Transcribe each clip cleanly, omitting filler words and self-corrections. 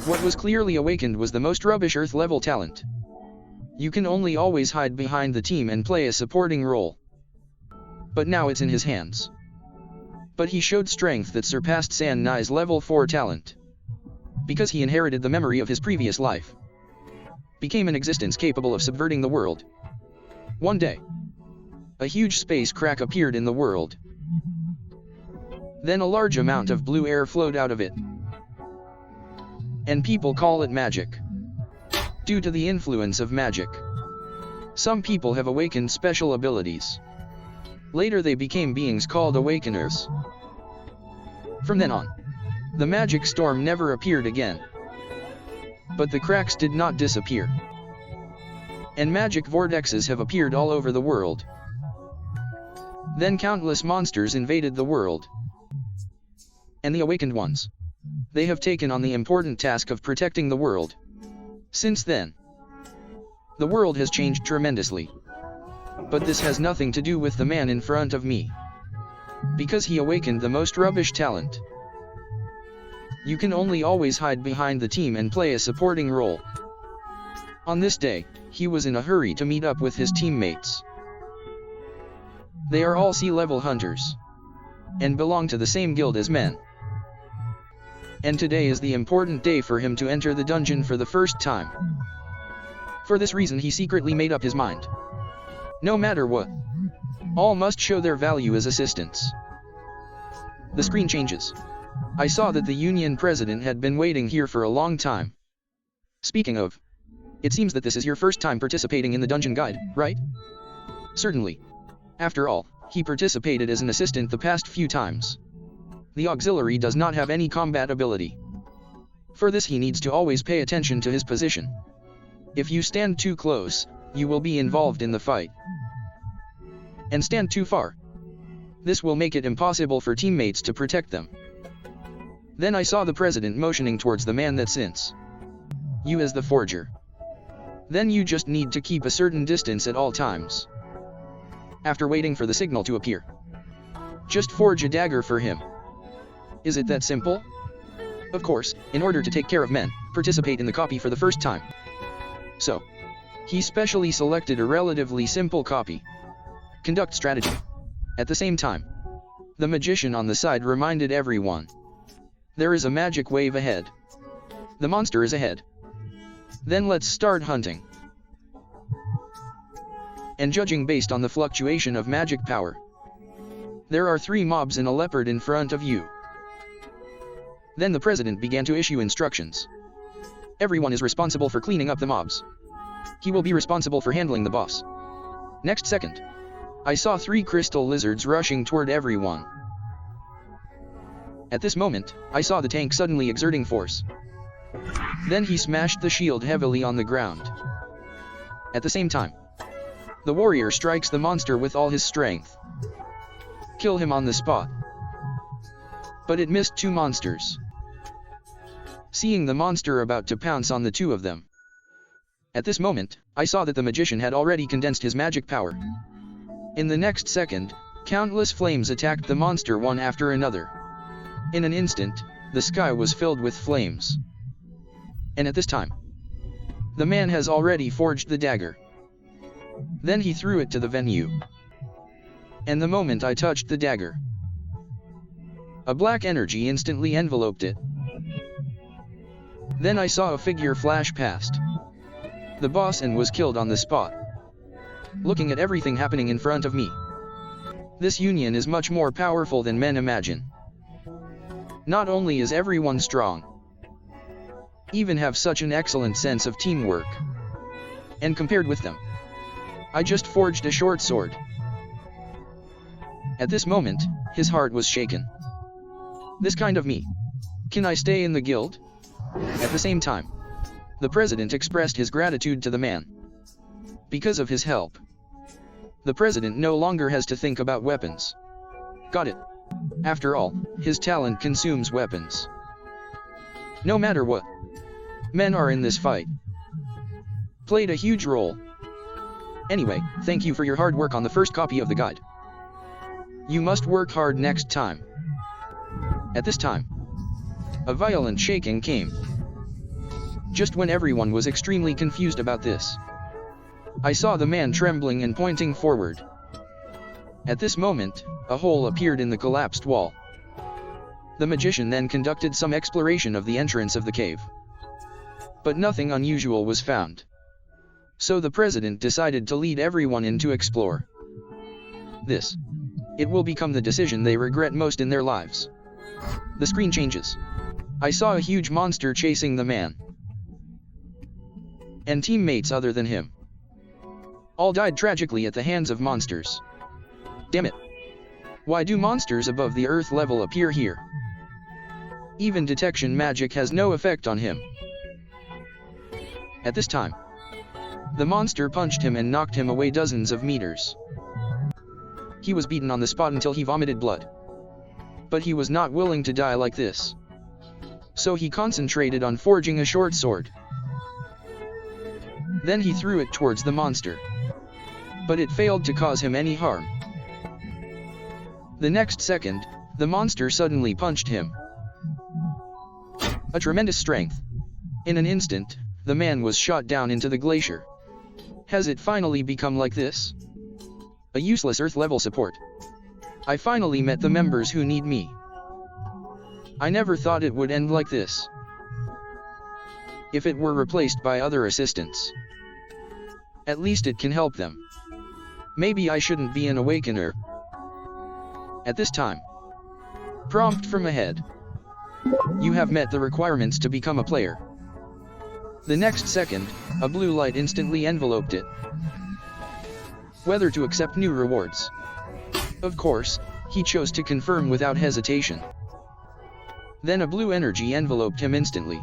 What was clearly awakened was the most rubbish Earth-level talent. You can only always hide behind the team and play a supporting role. But now it's in his hands. But he showed strength that surpassed San Nai's level 4 talent. Because he inherited the memory of his previous life. Became an existence capable of subverting the world. One day, a huge space crack appeared in the world. Then a large amount of blue air flowed out of it. And people call it magic. Due to the influence of magic. Some people have awakened special abilities. Later they became beings called awakeners. From then on, the magic storm never appeared again. But the cracks did not disappear. And magic vortexes have appeared all over the world. Then countless monsters invaded the world. And the awakened ones. They have taken on the important task of protecting the world. Since then, the world has changed tremendously. But this has nothing to do with the man in front of me. Because he awakened the most rubbish talent. You can only always hide behind the team and play a supporting role. On this day, he was in a hurry to meet up with his teammates. They are all sea-level hunters. And belong to the same guild as men. And today is the important day for him to enter the dungeon for the first time. For this reason he secretly made up his mind. No matter what, all must show their value as assistants. The screen changes. I saw that the Union President had been waiting here for a long time. Speaking of, it seems that this is your first time participating in the dungeon guide, right? Certainly. After all, he participated as an assistant the past few times. The auxiliary does not have any combat ability. For this he needs to always pay attention to his position. If you stand too close, you will be involved in the fight. And stand too far. This will make it impossible for teammates to protect them. Then I saw the president motioning towards the man that since you as the forger. Then you just need to keep a certain distance at all times. After waiting for the signal to appear, just forge a dagger for him. Is it that simple? Of course, in order to take care of men, participate in the copy for the first time. So, he specially selected a relatively simple copy. Conduct strategy. At the same time, the magician on the side reminded everyone. There is a magic wave ahead. The monster is ahead. Then let's start hunting. And judging based on the fluctuation of magic power. There are 3 mobs and a leopard in front of you. Then the president began to issue instructions. Everyone is responsible for cleaning up the mobs. He will be responsible for handling the boss. Next second, I saw 3 crystal lizards rushing toward everyone. At this moment, I saw the tank suddenly exerting force. Then he smashed the shield heavily on the ground. At the same time, the warrior strikes the monster with all his strength. Kill him on the spot. But it missed 2 monsters. Seeing the monster about to pounce on the 2 of them. At this moment, I saw that the magician had already condensed his magic power. In the next second, countless flames attacked the monster one after another. In an instant, the sky was filled with flames. And at this time, the man has already forged the dagger. Then he threw it to the venue. And the moment I touched the dagger, a black energy instantly enveloped it. Then I saw a figure flash past the boss and was killed on the spot. Looking at everything happening in front of me, this union is much more powerful than men imagine. Not only is everyone strong, even have such an excellent sense of teamwork. And compared with them, I just forged a short sword. At this moment, his heart was shaken. This kind of me. Can I stay in the guild? At the same time, the president expressed his gratitude to the man. Because of his help, the president no longer has to think about weapons. Got it. After all, his talent consumes weapons. No matter what, men are in this fight. Played a huge role. Anyway, thank you for your hard work on the first copy of the guide. You must work hard next time. At this time, a violent shaking came. Just when everyone was extremely confused about this, I saw the man trembling and pointing forward. At this moment, a hole appeared in the collapsed wall. The magician then conducted some exploration of the entrance of the cave. But nothing unusual was found. So the president decided to lead everyone in to explore. It will become the decision they regret most in their lives. The screen changes. I saw a huge monster chasing the man and teammates other than him. All died tragically at the hands of monsters. Damn it. Why do monsters above the earth level appear here? Even detection magic has no effect on him. At this time, the monster punched him and knocked him away dozens of meters. He was beaten on the spot until he vomited blood. But he was not willing to die like this. So he concentrated on forging a short sword. Then he threw it towards the monster. But it failed to cause him any harm. The next second, the monster suddenly punched him. A tremendous strength. In an instant, the man was shot down into the glacier. Has it finally become like this? A useless Earth-level support. I finally met the members who need me. I never thought it would end like this. If it were replaced by other assistants, at least it can help them. Maybe I shouldn't be an awakener. At this time. Prompt from ahead. You have met the requirements to become a player. The next second, a blue light instantly enveloped it. Whether to accept new rewards. Of course, he chose to confirm without hesitation. Then a blue energy enveloped him instantly.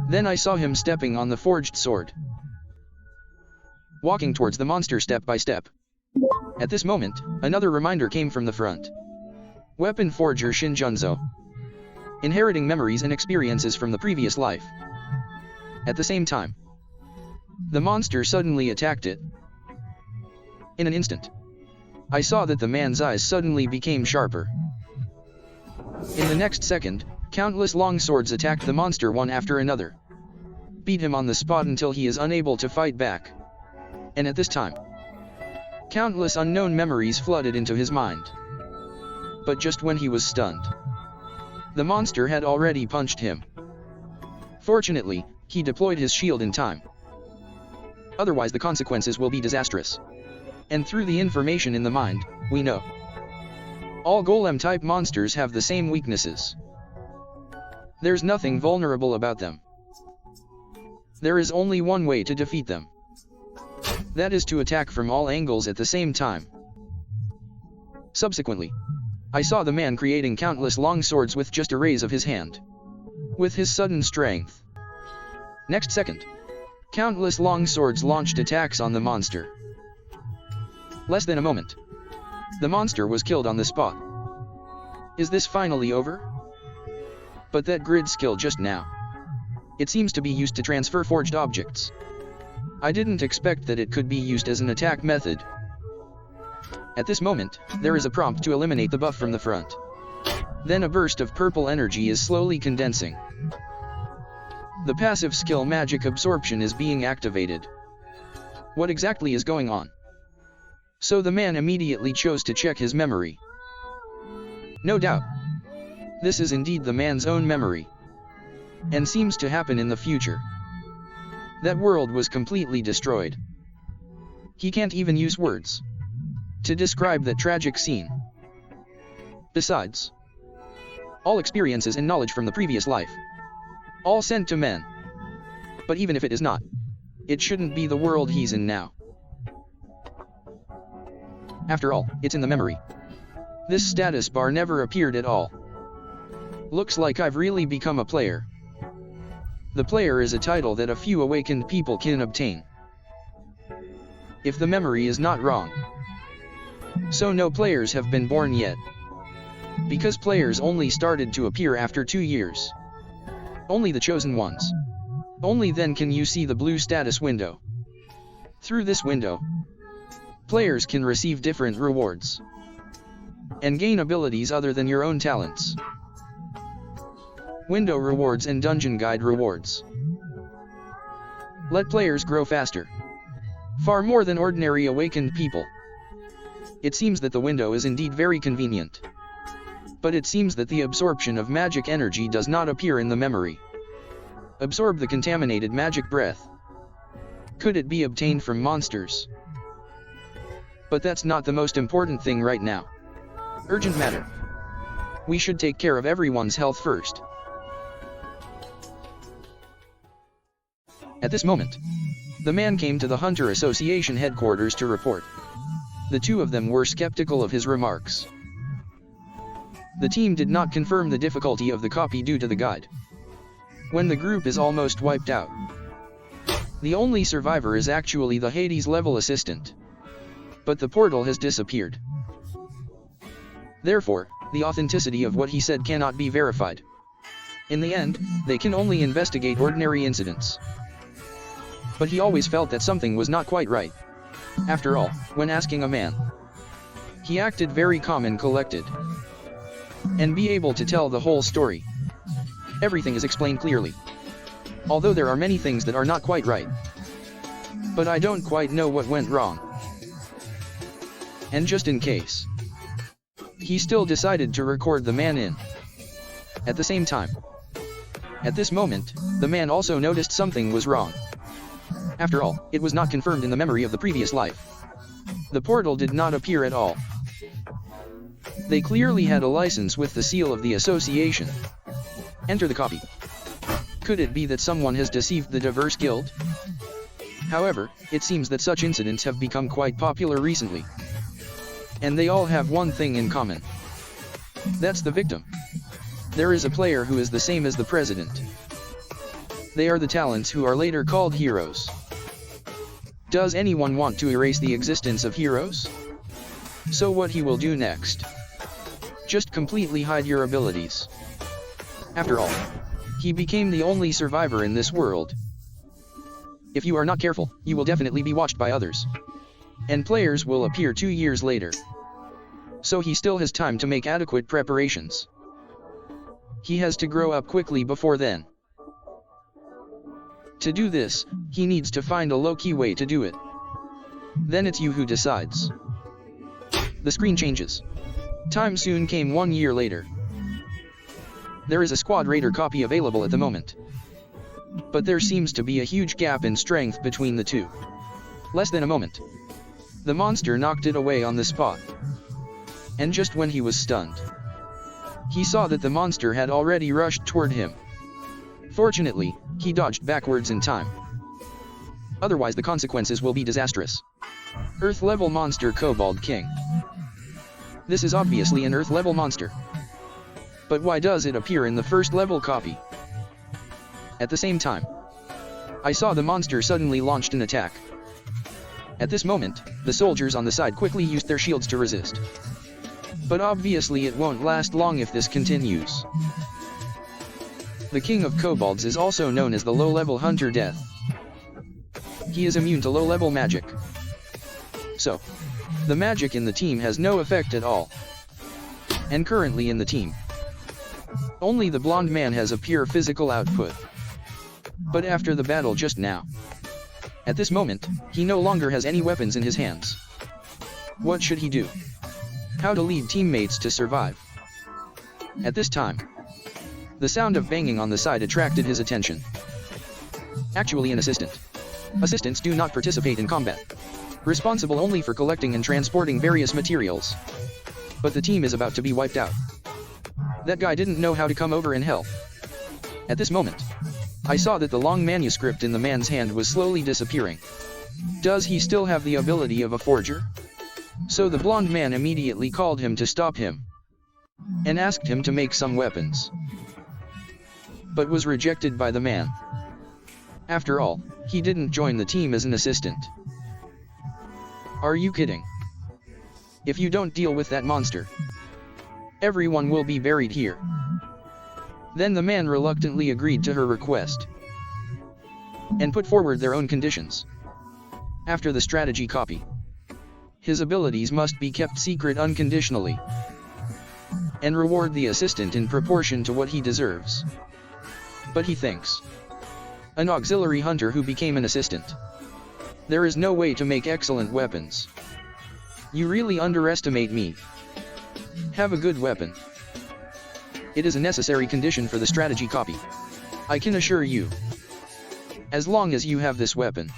Then I saw him stepping on the forged sword, walking towards the monster step by step. At this moment, another reminder came from the front. Weapon forger Shin Joonseoh. Inheriting memories and experiences from the previous life. At the same time, the monster suddenly attacked it. In an instant, I saw that the man's eyes suddenly became sharper. In the next second, countless long swords attacked the monster one after another. Beat him on the spot until he is unable to fight back. And at this time, countless unknown memories flooded into his mind. But just when he was stunned, the monster had already punched him. Fortunately, he deployed his shield in time. Otherwise the consequences will be disastrous. And through the information in the mind, we know all golem-type monsters have the same weaknesses. There's nothing vulnerable about them. There is only one way to defeat them. That is to attack from all angles at the same time. Subsequently, I saw the man creating countless long swords with just a raise of his hand. With his sudden strength. Next second, countless long swords launched attacks on the monster. Less than a moment, the monster was killed on the spot. Is this finally over? But that grid skill just now, it seems to be used to transfer forged objects. I didn't expect that it could be used as an attack method. At this moment, there is a prompt to eliminate the buff from the front. Then a burst of purple energy is slowly condensing. The passive skill magic absorption is being activated. What exactly is going on? So the man immediately chose to check his memory. No doubt. This is indeed the man's own memory. And seems to happen in the future. That world was completely destroyed. He can't even use words to describe that tragic scene. Besides, all experiences and knowledge from the previous life, all sent to men. But even if it is not, it shouldn't be the world he's in now. After all, it's in the memory. This status bar never appeared at all. Looks like I've really become a player. The player is a title that a few awakened people can obtain. If the memory is not wrong. So no players have been born yet. Because players only started to appear after 2 years. Only the chosen ones. Only then can you see the blue status window. Through this window, players can receive different rewards. And gain abilities other than your own talents. Window rewards and dungeon guide rewards. Let players grow faster. Far more than ordinary awakened people. It seems that the window is indeed very convenient. But it seems that the absorption of magic energy does not appear in the memory. Absorb the contaminated magic breath. Could it be obtained from monsters? But that's not the most important thing right now. Urgent matter. We should take care of everyone's health first. At this moment, the man came to the Hunter Association headquarters to report. The two of them were skeptical of his remarks. The team did not confirm the difficulty of the copy due to the guide. When the group is almost wiped out, the only survivor is actually the Hades level assistant. But the portal has disappeared. Therefore, the authenticity of what he said cannot be verified. In the end, they can only investigate ordinary incidents. But he always felt that something was not quite right. After all, when asking a man, he acted very calm and collected, and be able to tell the whole story. Everything is explained clearly. Although there are many things that are not quite right. But I don't quite know what went wrong. And just in case, he still decided to record the man in. At the same time, at this moment, the man also noticed something was wrong. After all, it was not confirmed in the memory of the previous life. The portal did not appear at all. They clearly had a license with the seal of the association. Enter the copy. Could it be that someone has deceived the diverse guild? However, it seems that such incidents have become quite popular recently. And they all have one thing in common. That's the victim. There is a player who is the same as the president. They are the talents who are later called heroes. Does anyone want to erase the existence of heroes? So what he will do next? Just completely hide your abilities. After all, he became the only survivor in this world. If you are not careful, you will definitely be watched by others. And players will appear 2 years later. So he still has time to make adequate preparations. He has to grow up quickly before then. To do this, he needs to find a low-key way to do it. Then it's you who decides. The screen changes. Time soon came 1 year later. There is a Squad Raider copy available at the moment. But there seems to be a huge gap in strength between the two. Less than a moment. The monster knocked it away on the spot. And just when he was stunned, he saw that the monster had already rushed toward him. Fortunately, he dodged backwards in time. Otherwise the consequences will be disastrous. Earth-level monster Kobold King. This is obviously an Earth-level monster. But why does it appear in the first-level copy? At the same time, I saw the monster suddenly launched an attack. At this moment, the soldiers on the side quickly used their shields to resist. But obviously it won't last long if this continues. The King of Kobolds is also known as the low-level Hunter Death. He is immune to low-level magic. So, the magic in the team has no effect at all. And currently in the team, only the blonde man has a pure physical output. But after the battle just now, at this moment, he no longer has any weapons in his hands. What should he do? How to lead teammates to survive? At this time, the sound of banging on the side attracted his attention. Actually an assistant. Assistants do not participate in combat. Responsible only for collecting and transporting various materials. But the team is about to be wiped out. That guy didn't know how to come over in hell. At this moment, I saw that the long manuscript in the man's hand was slowly disappearing. Does he still have the ability of a forger? So the blonde man immediately called him to stop him, and asked him to make some weapons. But was rejected by the man. After all, he didn't join the team as an assistant. Are you kidding? If you don't deal with that monster, everyone will be buried here. Then the man reluctantly agreed to her request, and put forward their own conditions. After the strategy copy, his abilities must be kept secret unconditionally, and reward the assistant in proportion to what he deserves. But he thinks. An auxiliary hunter who became an assistant. There is no way to make excellent weapons. You really underestimate me. Have a good weapon. It is a necessary condition for the strategy copy. I can assure you. As long as you have this weapon,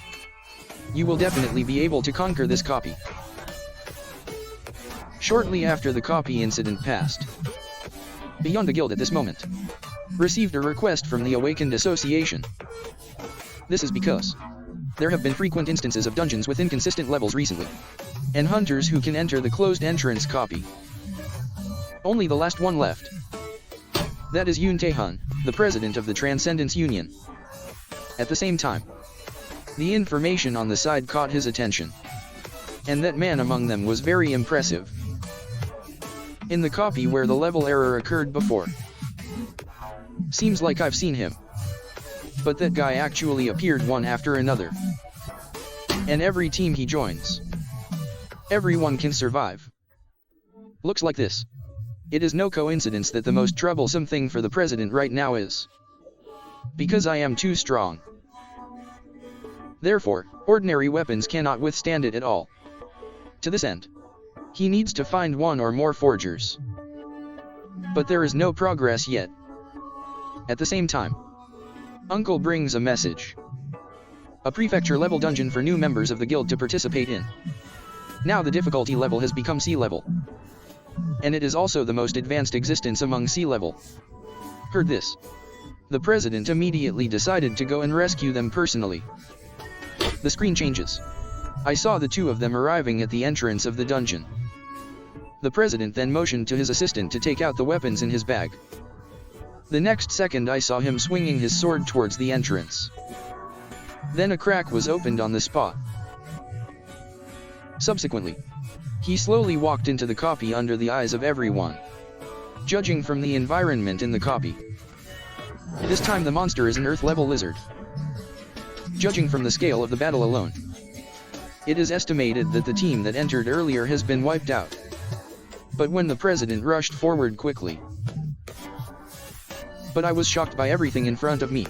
you will definitely be able to conquer this copy. Shortly after the copy incident passed, Beyond the Guild at this moment received a request from the Awakened Association. This is because there have been frequent instances of dungeons with inconsistent levels recently, and hunters who can enter the closed entrance copy. Only the last one left. That is Yoon Tae-hun, the president of the Transcendence Union. At the same time, the information on the side caught his attention, and that man among them was very impressive. In the copy where the level error occurred before. Seems like I've seen him. But that guy actually appeared one after another. And every team he joins, everyone can survive. Looks like this. It is no coincidence that the most troublesome thing for the president right now is because I am too strong. Therefore, ordinary weapons cannot withstand it at all. To this end, he needs to find one or more forgers. But there is no progress yet. At the same time, Uncle brings a message. A prefecture-level dungeon for new members of the guild to participate in. Now the difficulty level has become sea level. And it is also the most advanced existence among sea level. Heard this. The president immediately decided to go and rescue them personally. The screen changes. I saw the two of them arriving at the entrance of the dungeon. The president then motioned to his assistant to take out the weapons in his bag. The next second I saw him swinging his sword towards the entrance. Then a crack was opened on the spot. Subsequently, he slowly walked into the copy under the eyes of everyone. Judging from the environment in the copy, this time the monster is an earth-level lizard. Judging from the scale of the battle alone, it is estimated that the team that entered earlier has been wiped out. But when the president rushed forward quickly, but I was shocked by everything in front of me.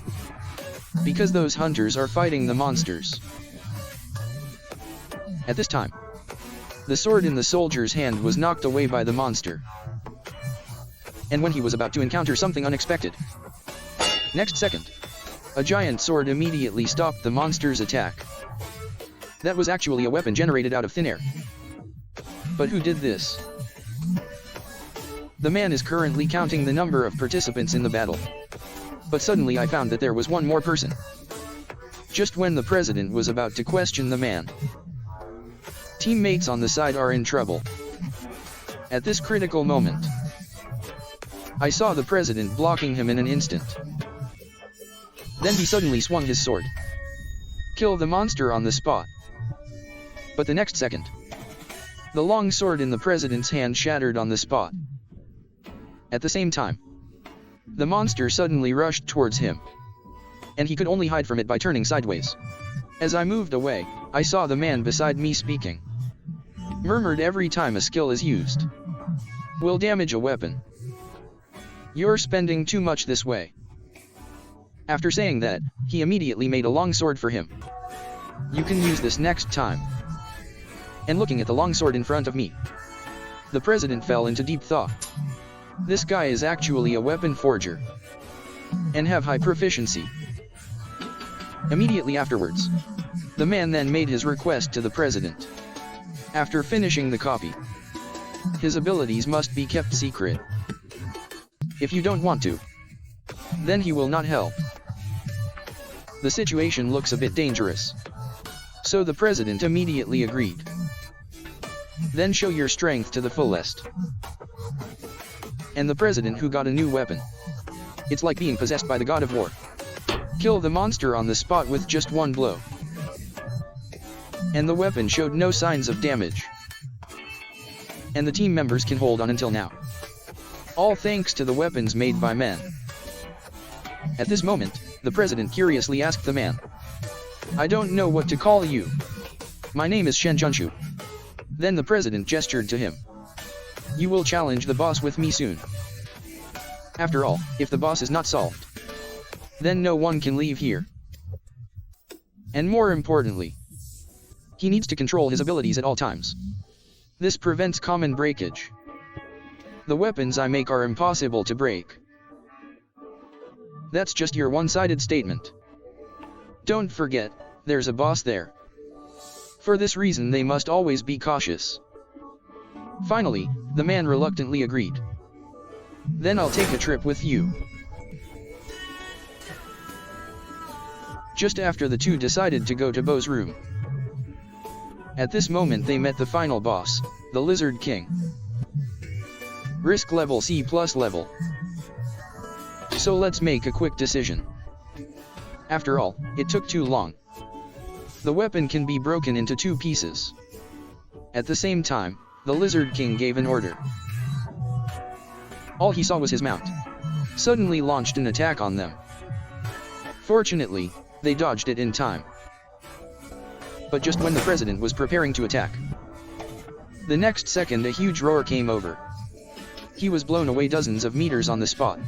Because those hunters are fighting the monsters. At this time, the sword in the soldier's hand was knocked away by the monster. And when he was about to encounter something unexpected, next second, a giant sword immediately stopped the monster's attack. That was actually a weapon generated out of thin air. But who did this? The man is currently counting the number of participants in the battle. But suddenly I found that there was one more person. Just when the president was about to question the man, teammates on the side are in trouble. At this critical moment, I saw the president blocking him in an instant. Then he suddenly swung his sword. Kill the monster on the spot. But the next second, the long sword in the president's hand shattered on the spot. At the same time, the monster suddenly rushed towards him, and he could only hide from it by turning sideways. As I moved away, I saw the man beside me speaking. Murmured every time a skill is used. Will damage a weapon. You're spending too much this way. After saying that, he immediately made a long sword for him. You can use this next time. And looking at the long sword in front of me, the president fell into deep thought. This guy is actually a weapon forger, and have high proficiency. Immediately afterwards, the man then made his request to the president. After finishing the copy, his abilities must be kept secret. If you don't want to, then he will not help. The situation looks a bit dangerous. So the president immediately agreed. Then show your strength to the fullest. And the president who got a new weapon. It's like being possessed by the god of war. Kill the monster on the spot with just one blow. And the weapon showed no signs of damage. And the team members can hold on until now. All thanks to the weapons made by men. At this moment, the president curiously asked the man. I don't know what to call you. My name is Shin Joonseoh. Then the president gestured to him. You will challenge the boss with me soon. After all, if the boss is not solved, then no one can leave here. And more importantly, he needs to control his abilities at all times. This prevents common breakage. The weapons I make are impossible to break. That's just your one-sided statement. Don't forget, there's a boss there. For this reason they must always be cautious. Finally, the man reluctantly agreed. Then I'll take a trip with you. Just after the two decided to go to Bo's room. At this moment they met the final boss, the Lizard King. Risk level C+ level. So let's make a quick decision. After all, it took too long. The weapon can be broken into 2 pieces. At the same time, the Lizard King gave an order. All he saw was his mount. Suddenly launched an attack on them. Fortunately, they dodged it in time. But just when the president was preparing to attack, the next second a huge roar came over. He was blown away dozens of meters on the spot.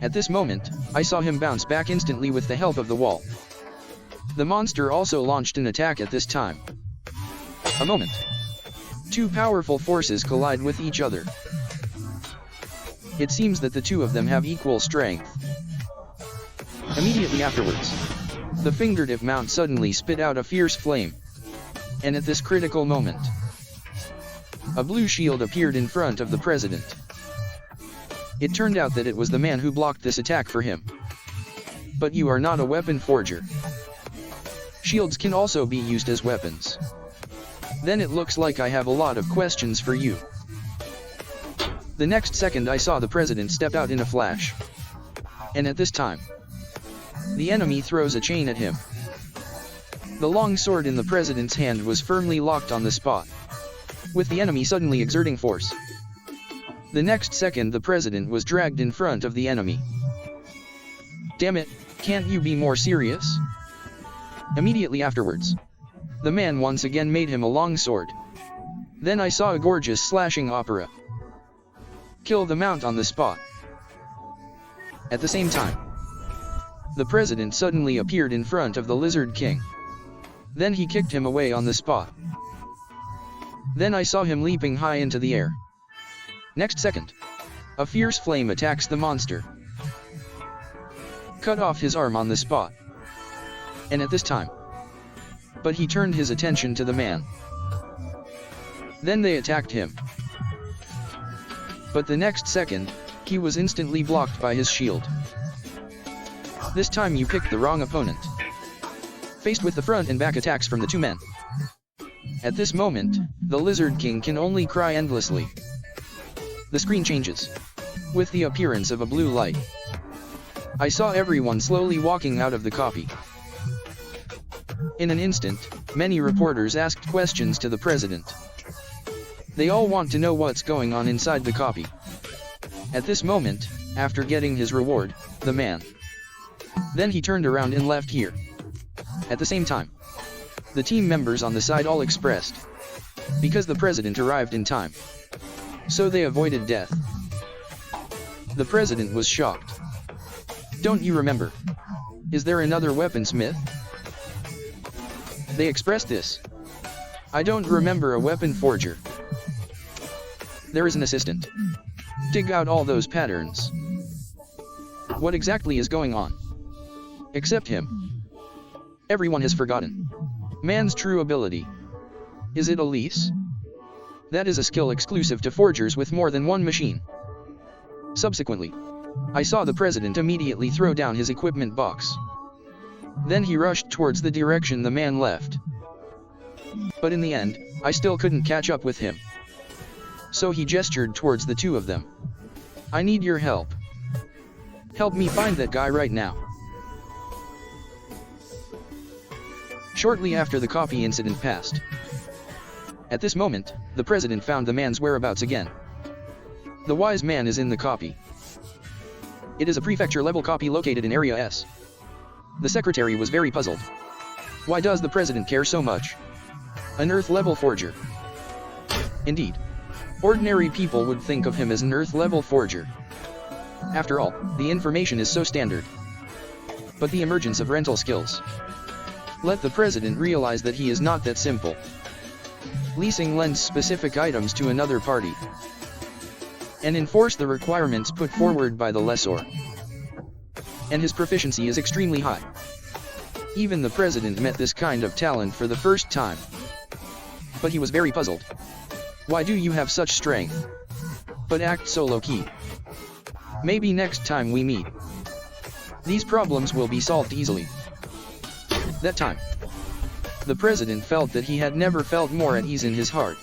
At this moment, I saw him bounce back instantly with the help of the wall. The monster also launched an attack at this time. A moment. 2 powerful forces collide with each other. It seems that the two of them have equal strength. Immediately afterwards, the fingertip mount suddenly spit out a fierce flame. And at this critical moment, a blue shield appeared in front of the president. It turned out that it was the man who blocked this attack for him. But you are not a weapon forger. Shields can also be used as weapons. Then it looks like I have a lot of questions for you. The next second I saw the president step out in a flash. And at this time, the enemy throws a chain at him. The long sword in the president's hand was firmly locked on the spot, with the enemy suddenly exerting force. The next second the president was dragged in front of the enemy. Damn it, can't you be more serious? Immediately afterwards, the man once again made him a long sword. Then I saw a gorgeous slashing opera kill the mount on the spot. At the same time, the president suddenly appeared in front of the Lizard King. Then he kicked him away on the spot. Then I saw him leaping high into the air. Next second, a fierce flame attacks the monster. Cut off his arm on the spot. And at this time, but he turned his attention to the man. Then they attacked him. But the next second, he was instantly blocked by his shield. This time you picked the wrong opponent. Faced with the front and back attacks from the two men. At this moment, the Lizard King can only cry endlessly. The screen changes, with the appearance of a blue light. I saw everyone slowly walking out of the copy. In an instant, many reporters asked questions to the president. They all want to know what's going on inside the copy. At this moment, after getting his reward, the man. Then he turned around and left here. At the same time, the team members on the side all expressed. Because the president arrived in time. So they avoided death. The president was shocked. Don't you remember? Is there another weaponsmith? They expressed this. I don't remember a weapon forger. There is an assistant. Dig out all those patterns. What exactly is going on? Except him. Everyone has forgotten. Man's true ability. Is it Elise? That is a skill exclusive to forgers with more than one machine. Subsequently, I saw the president immediately throw down his equipment box. Then he rushed towards the direction the man left. But in the end, I still couldn't catch up with him. So he gestured towards the two of them. I need your help. Help me find that guy right now. Shortly after the copy incident passed. At this moment, the president found the man's whereabouts again. The wise man is in the copy. It is a prefecture-level copy located in Area S. The secretary was very puzzled. Why does the president care so much? An Earth-level forger. Indeed. Ordinary people would think of him as an Earth-level forger. After all, the information is so standard. but the emergence of rental skills. Let the president realize that he is not that simple. Leasing lends specific items to another party, and enforce the requirements put forward by the lessor. And his proficiency is extremely high. Even the president met this kind of talent for the first time. But he was very puzzled. Why do you have such strength, but act so low-key? Maybe next time we meet, these problems will be solved easily. That time, the president felt that he had never felt more at ease in his heart.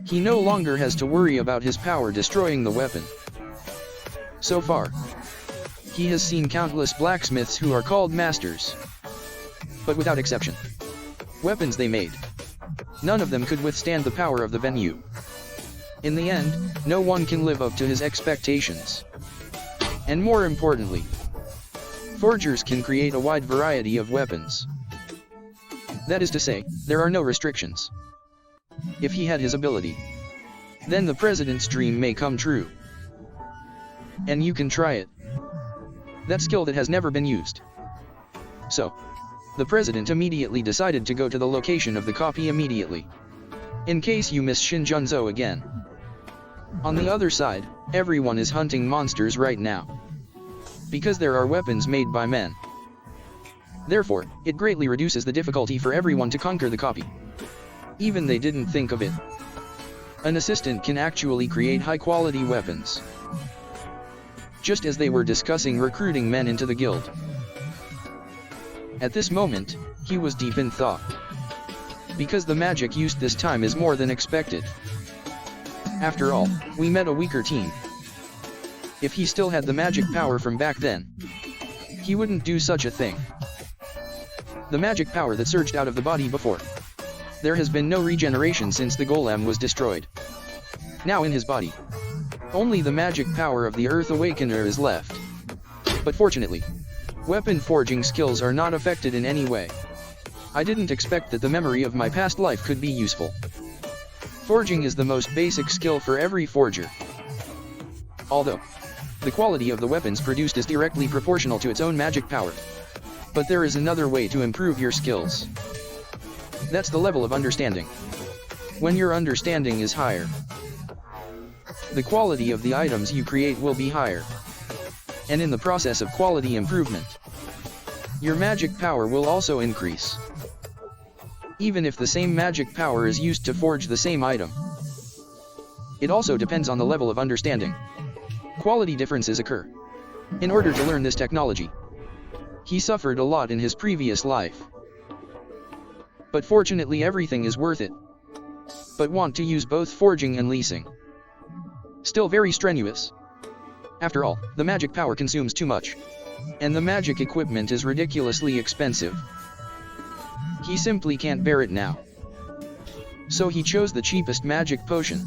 He no longer has to worry about his power destroying the weapon. So far, he has seen countless blacksmiths who are called masters. But without exception, weapons they made, none of them could withstand the power of the venue. In the end, no one can live up to his expectations. And more importantly, forgers can create a wide variety of weapons. That is to say, there are no restrictions. If he had his ability, then the president's dream may come true. And you can try it. That skill that has never been used. So, the president immediately decided to go to the location of the copy immediately, in case you miss Shin Joonseoh again. On the other side, everyone is hunting monsters right now, because there are weapons made by men. Therefore, it greatly reduces the difficulty for everyone to conquer the copy. Even they didn't think of it. An assistant can actually create high-quality weapons. Just as they were discussing recruiting men into the guild. At this moment, he was deep in thought. Because the magic used this time is more than expected. After all, we met a weaker team. If he still had the magic power from back then, he wouldn't do such a thing. The magic power that surged out of the body before. There has been no regeneration since the golem was destroyed. Now in his body, only the magic power of the Earth Awakener is left. But fortunately, weapon forging skills are not affected in any way. I didn't expect that the memory of my past life could be useful. Forging is the most basic skill for every forger. Although, the quality of the weapons produced is directly proportional to its own magic power. But there is another way to improve your skills. That's the level of understanding. When your understanding is higher, the quality of the items you create will be higher. And in the process of quality improvement, your magic power will also increase. Even if the same magic power is used to forge the same item. It also depends on the level of understanding. Quality differences occur. In order to learn this technology, he suffered a lot in his previous life. But fortunately everything is worth it. But want to use both forging and leasing. Still very strenuous. After all, the magic power consumes too much. And the magic equipment is ridiculously expensive. He simply can't bear it now. So he chose the cheapest magic potion.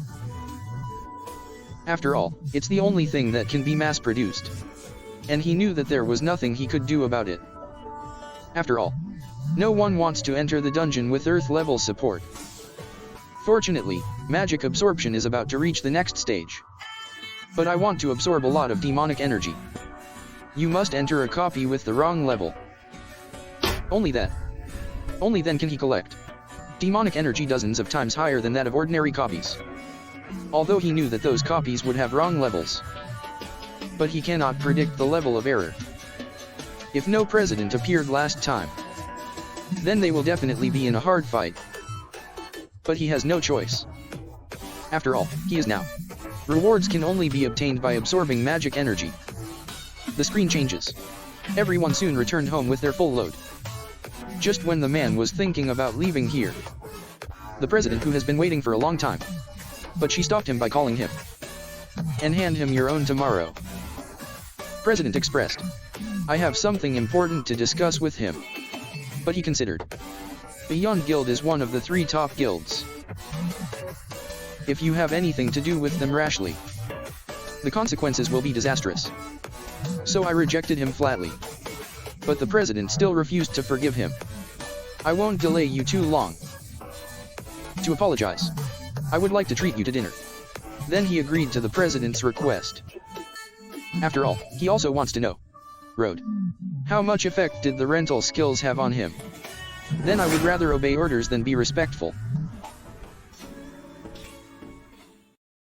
After all, it's the only thing that can be mass-produced. And he knew that there was nothing he could do about it. After all, no one wants to enter the dungeon with Earth-level support. Fortunately, magic absorption is about to reach the next stage. But I want to absorb a lot of demonic energy. You must enter a copy with the wrong level. Only then can he collect demonic energy dozens of times higher than that of ordinary copies. Although he knew that those copies would have wrong levels. But he cannot predict the level of error. If no president appeared last time, then they will definitely be in a hard fight. But he has no choice. After all, he is now. Rewards can only be obtained by absorbing magic energy. The screen changes. Everyone soon returned home with their full load. Just when the man was thinking about leaving here, the president, who has been waiting for a long time, but she stopped him by calling him. And hand him your own tomorrow. President expressed, I have something important to discuss with him. But he considered. Dawon Guild is one of the 3 top guilds. If you have anything to do with them rashly, the consequences will be disastrous. So I rejected him flatly. But the president still refused to forgive him. I won't delay you too long. To apologize, I would like to treat you to dinner. Then he agreed to the president's request. After all, he also wants to know, Road, How much effect did the rental skills have on him? Then I would rather obey orders than be respectful.